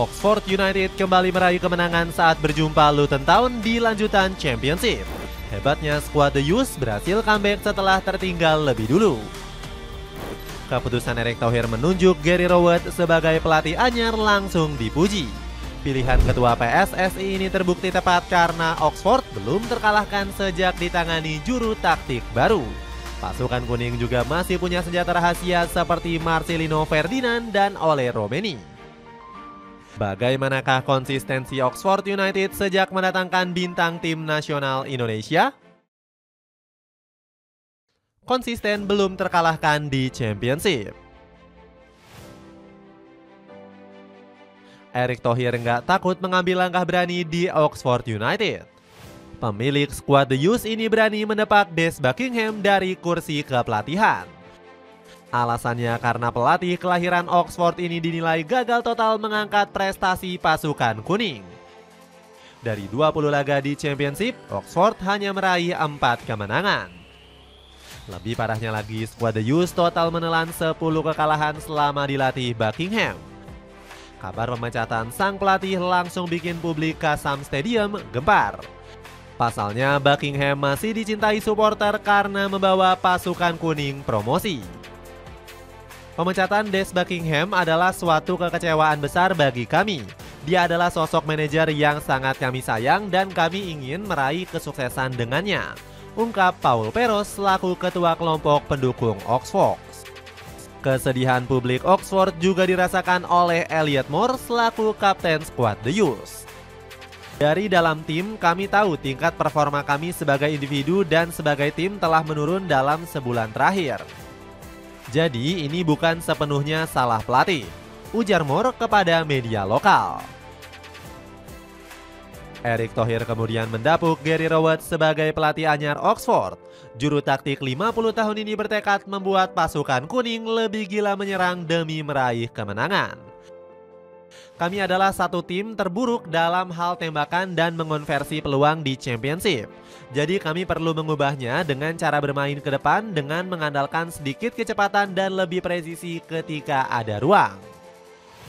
Oxford United kembali meraih kemenangan saat berjumpa Luton Town di lanjutan Championship. Hebatnya skuad The Youths berhasil comeback setelah tertinggal lebih dulu. Keputusan Erick Thohir menunjuk Gary Rowett sebagai pelatih anyar langsung dipuji. Pilihan ketua PSSI ini terbukti tepat karena Oxford belum terkalahkan sejak ditangani juru taktik baru. Pasukan kuning juga masih punya senjata rahasia seperti Marcelino Ferdinand dan Ole Romeni. Bagaimanakah konsistensi Oxford United sejak mendatangkan bintang tim nasional Indonesia? Konsisten belum terkalahkan di Championship. Erick Thohir nggak takut mengambil langkah berani di Oxford United. Pemilik skuad The Youths ini berani menepak Des Buckingham dari kursi kepelatihan. Alasannya karena pelatih kelahiran Oxford ini dinilai gagal total mengangkat prestasi pasukan kuning. Dari 20 laga di Championship, Oxford hanya meraih 4 kemenangan. Lebih parahnya lagi, skuad The Youths total menelan 10 kekalahan selama dilatih Buckingham. Kabar pemecatan sang pelatih langsung bikin publik Kasam Stadium gempar. Pasalnya Buckingham masih dicintai supporter karena membawa pasukan kuning promosi. Pemecatan Des Buckingham adalah suatu kekecewaan besar bagi kami. Dia adalah sosok manajer yang sangat kami sayang dan kami ingin meraih kesuksesan dengannya, ungkap Paul Peros selaku ketua kelompok pendukung Oxford. Kesedihan publik Oxford juga dirasakan oleh Elliot Moore selaku kapten skuad The Youths. Dari dalam tim, kami tahu tingkat performa kami sebagai individu dan sebagai tim telah menurun dalam sebulan terakhir. Jadi ini bukan sepenuhnya salah pelatih, ujar Moore kepada media lokal. Erick Thohir kemudian mendapuk Gary Rowett sebagai pelatih anyar Oxford. Juru taktik 50 tahun ini bertekad membuat pasukan kuning lebih gila menyerang demi meraih kemenangan. Kami adalah satu tim terburuk dalam hal tembakan dan mengonversi peluang di Championship. Jadi kami perlu mengubahnya dengan cara bermain ke depan dengan mengandalkan sedikit kecepatan dan lebih presisi ketika ada ruang.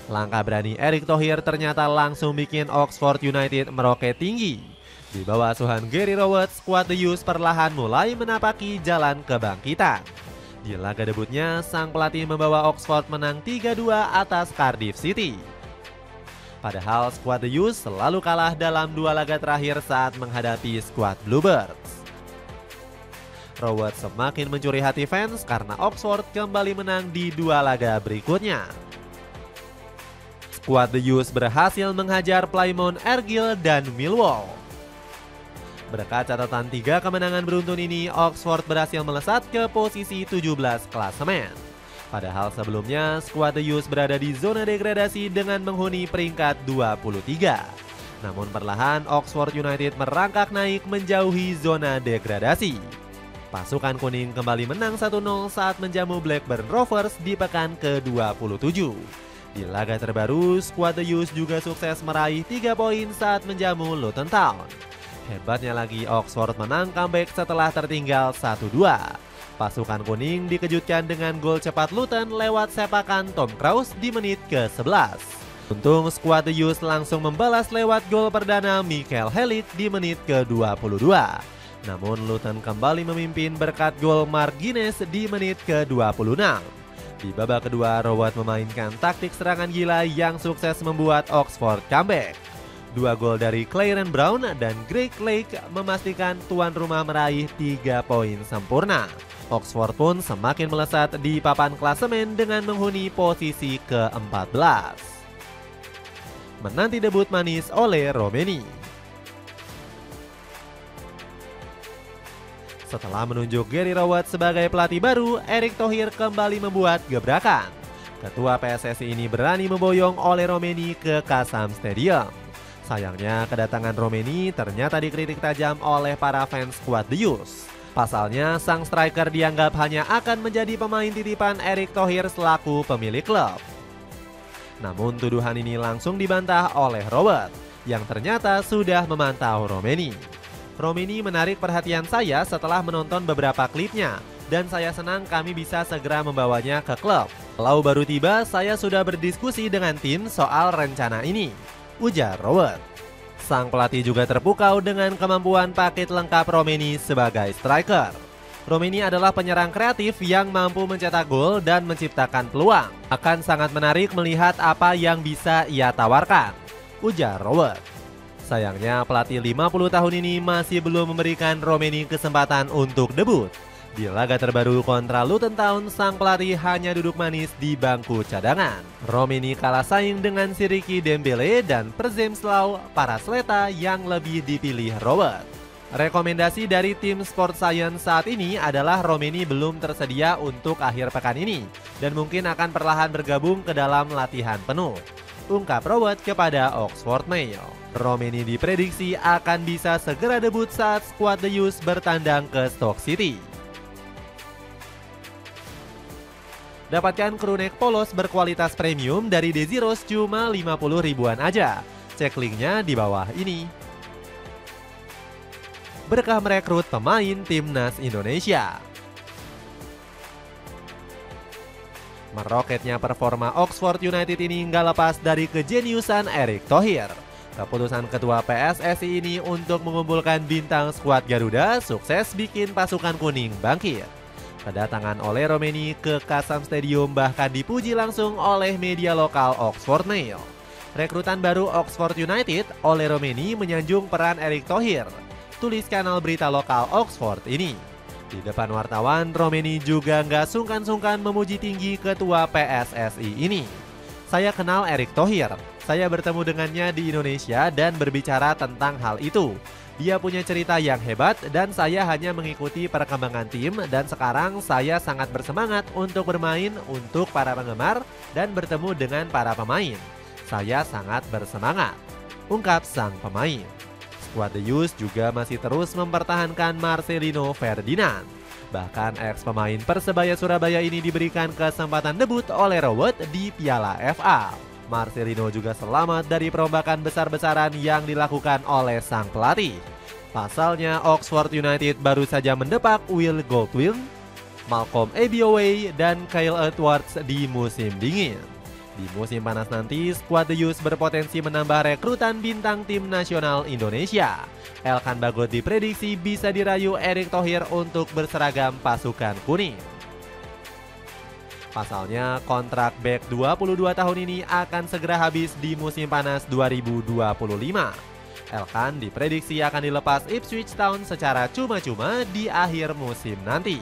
Langkah berani Erick Thohir ternyata langsung bikin Oxford United meroket tinggi. Di bawah asuhan Gary Rowett, skuad The Youths perlahan mulai menapaki jalan kebangkitan. Di laga debutnya, sang pelatih membawa Oxford menang 3-2 atas Cardiff City. Padahal skuad The Youths selalu kalah dalam 2 laga terakhir saat menghadapi skuad Bluebirds. Rowett semakin mencuri hati fans karena Oxford kembali menang di 2 laga berikutnya. Skuad The Youths berhasil menghajar Plymouth Argyle dan Millwall. Berkat catatan 3 kemenangan beruntun ini, Oxford berhasil melesat ke posisi 17 klasemen. Padahal sebelumnya, skuad The Youths berada di zona degradasi dengan menghuni peringkat 23. Namun perlahan Oxford United merangkak naik menjauhi zona degradasi. Pasukan kuning kembali menang 1-0 saat menjamu Blackburn Rovers di pekan ke-27. Di laga terbaru, skuad The Youths juga sukses meraih 3 poin saat menjamu Luton Town. Hebatnya lagi, Oxford menang comeback setelah tertinggal 1-2. Pasukan kuning dikejutkan dengan gol cepat Luton lewat sepakan Tom Krause di menit ke-11. Untung skuad The Youths langsung membalas lewat gol perdana Michael Helik di menit ke-22. Namun Luton kembali memimpin berkat gol Mark Guinness di menit ke-26. Di babak kedua, Rowett memainkan taktik serangan gila yang sukses membuat Oxford comeback. 2 gol dari Claren Brown dan Greg Lake memastikan tuan rumah meraih 3 poin sempurna. Oxford pun semakin melesat di papan klasemen dengan menghuni posisi ke-14. Menanti debut manis oleh Romeni. Setelah menunjuk Gary Rowett sebagai pelatih baru, Erick Thohir kembali membuat gebrakan. Ketua PSSI ini berani memboyong Ole Romeni ke Kasam Stadium. Sayangnya kedatangan Romeni ternyata dikritik tajam oleh para fans skuad The Youths. Pasalnya sang striker dianggap hanya akan menjadi pemain titipan Erick Thohir selaku pemilik klub. Namun tuduhan ini langsung dibantah oleh Rowett yang ternyata sudah memantau Romeni. Romeni menarik perhatian saya setelah menonton beberapa klipnya dan saya senang kami bisa segera membawanya ke klub. Kalau baru tiba, saya sudah berdiskusi dengan tim soal rencana ini, ujar Robert. Sang pelatih juga terpukau dengan kemampuan paket lengkap Romeni sebagai striker. Romeni adalah penyerang kreatif yang mampu mencetak gol dan menciptakan peluang. Akan sangat menarik melihat apa yang bisa ia tawarkan, ujar Robert. Sayangnya pelatih 50 tahun ini masih belum memberikan Romeni kesempatan untuk debut. Di laga terbaru kontra Luton Town, sang pelatih hanya duduk manis di bangku cadangan. Romeni kalah saing dengan Siriki Dembele dan Przemysław Parasleta yang lebih dipilih Robert. Rekomendasi dari tim Sport Science saat ini adalah Romeni belum tersedia untuk akhir pekan ini dan mungkin akan perlahan bergabung ke dalam latihan penuh, ungkap Robert kepada Oxford Mail. Romeni diprediksi akan bisa segera debut saat skuad The Youth bertandang ke Stoke City. Dapatkan crewneck polos berkualitas premium dari Desiros cuma 50 ribuan aja. Cek linknya di bawah ini. Berkah merekrut pemain timnas Indonesia. Meroketnya performa Oxford United ini nggak lepas dari kejeniusan Erick Thohir. Keputusan ketua PSSI ini untuk mengumpulkan bintang skuad Garuda sukses bikin pasukan kuning bangkit. Kedatangan Ole Romeni ke Kasam Stadium bahkan dipuji langsung oleh media lokal Oxford Mail. Rekrutan baru Oxford United, Ole Romeni menyanjung peran Erick Thohir, tulis kanal berita lokal Oxford ini. Di depan wartawan, Romeni juga nggak sungkan-sungkan memuji tinggi ketua PSSI ini. Saya kenal Erick Thohir, saya bertemu dengannya di Indonesia dan berbicara tentang hal itu. Dia punya cerita yang hebat dan saya hanya mengikuti perkembangan tim dan sekarang saya sangat bersemangat untuk bermain untuk para penggemar dan bertemu dengan para pemain. Saya sangat bersemangat, ungkap sang pemain. Skuad The Youth juga masih terus mempertahankan Marcelino Ferdinand. Bahkan ex-pemain Persebaya Surabaya ini diberikan kesempatan debut oleh Robert di Piala FA. Marcelino juga selamat dari perombakan besar-besaran yang dilakukan oleh sang pelatih. Pasalnya Oxford United baru saja mendepak Will Goldwyn, Malcolm Ebiowei, dan Kyle Edwards di musim dingin. Di musim panas nanti, skuad The Youth berpotensi menambah rekrutan bintang tim nasional Indonesia. Elkan Bagot diprediksi bisa dirayu Erick Thohir untuk berseragam pasukan kuning. Pasalnya, kontrak bek 22 tahun ini akan segera habis di musim panas 2025. Elkan diprediksi akan dilepas Ipswich Town secara cuma-cuma di akhir musim nanti.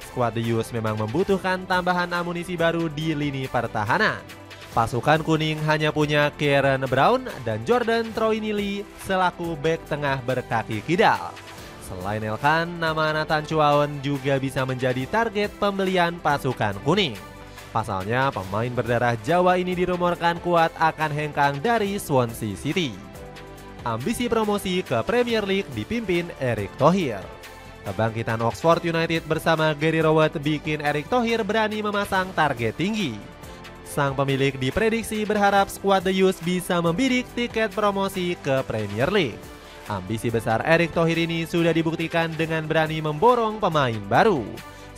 Skuad The Youth memang membutuhkan tambahan amunisi baru di lini pertahanan. Pasukan kuning hanya punya Kieran Brown dan Jordan Troinili selaku bek tengah berkaki kidal. Selain Elkan, nama Nathan Chuaon juga bisa menjadi target pembelian pasukan kuning. Pasalnya, pemain berdarah Jawa ini dirumorkan kuat akan hengkang dari Swansea City. Ambisi promosi ke Premier League dipimpin Erick Thohir. Kebangkitan Oxford United bersama Gary Rowett bikin Erick Thohir berani memasang target tinggi. Sang pemilik diprediksi berharap skuad The Youth bisa membidik tiket promosi ke Premier League. Ambisi besar Erick Thohir ini sudah dibuktikan dengan berani memborong pemain baru.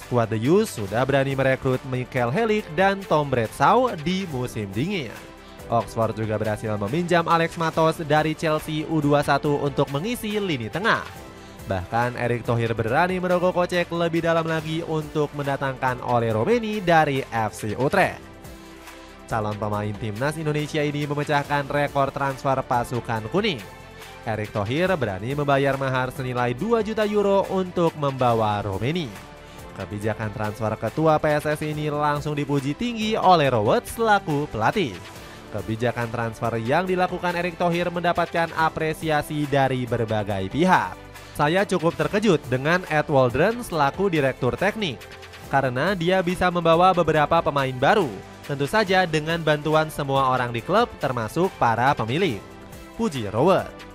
Skuad The Youth sudah berani merekrut Michael Helik dan Tom Bradshaw di musim dingin. Oxford juga berhasil meminjam Alex Matos dari Chelsea U21 untuk mengisi lini tengah. Bahkan Erick Thohir berani merogoh kocek lebih dalam lagi untuk mendatangkan Ole Romeni dari FC Utrecht. Calon pemain timnas Indonesia ini memecahkan rekor transfer pasukan kuning. Erick Thohir berani membayar mahar senilai 2 juta euro untuk membawa Romeni. Kebijakan transfer ketua PSSI ini langsung dipuji tinggi oleh Rowett selaku pelatih. Kebijakan transfer yang dilakukan Erick Thohir mendapatkan apresiasi dari berbagai pihak. Saya cukup terkejut dengan Ed Waldron selaku direktur teknik, karena dia bisa membawa beberapa pemain baru. Tentu saja dengan bantuan semua orang di klub termasuk para pemilik, puji Rowett.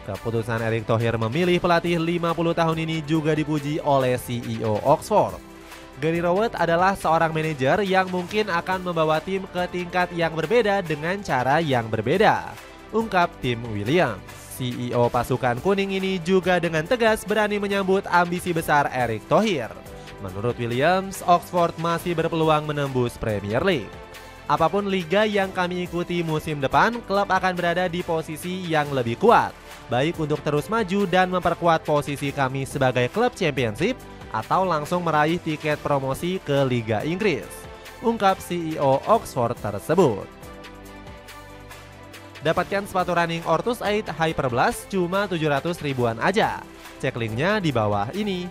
Keputusan Erick Thohir memilih pelatih 50 tahun ini juga dipuji oleh CEO Oxford. Gary Rowett adalah seorang manajer yang mungkin akan membawa tim ke tingkat yang berbeda dengan cara yang berbeda, ungkap Tim Williams. CEO pasukan kuning ini juga dengan tegas berani menyambut ambisi besar Erick Thohir. Menurut Williams, Oxford masih berpeluang menembus Premier League. Apapun liga yang kami ikuti musim depan, klub akan berada di posisi yang lebih kuat, baik untuk terus maju dan memperkuat posisi kami sebagai klub championship atau langsung meraih tiket promosi ke Liga Inggris, ungkap CEO Oxford tersebut. Dapatkan sepatu running Ortus 8 Hyper Blast cuma 700 ribuan aja. Cek linknya di bawah ini.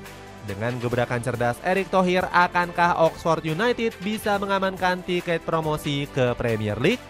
Dengan gebrakan cerdas Erick Thohir, akankah Oxford United bisa mengamankan tiket promosi ke Premier League?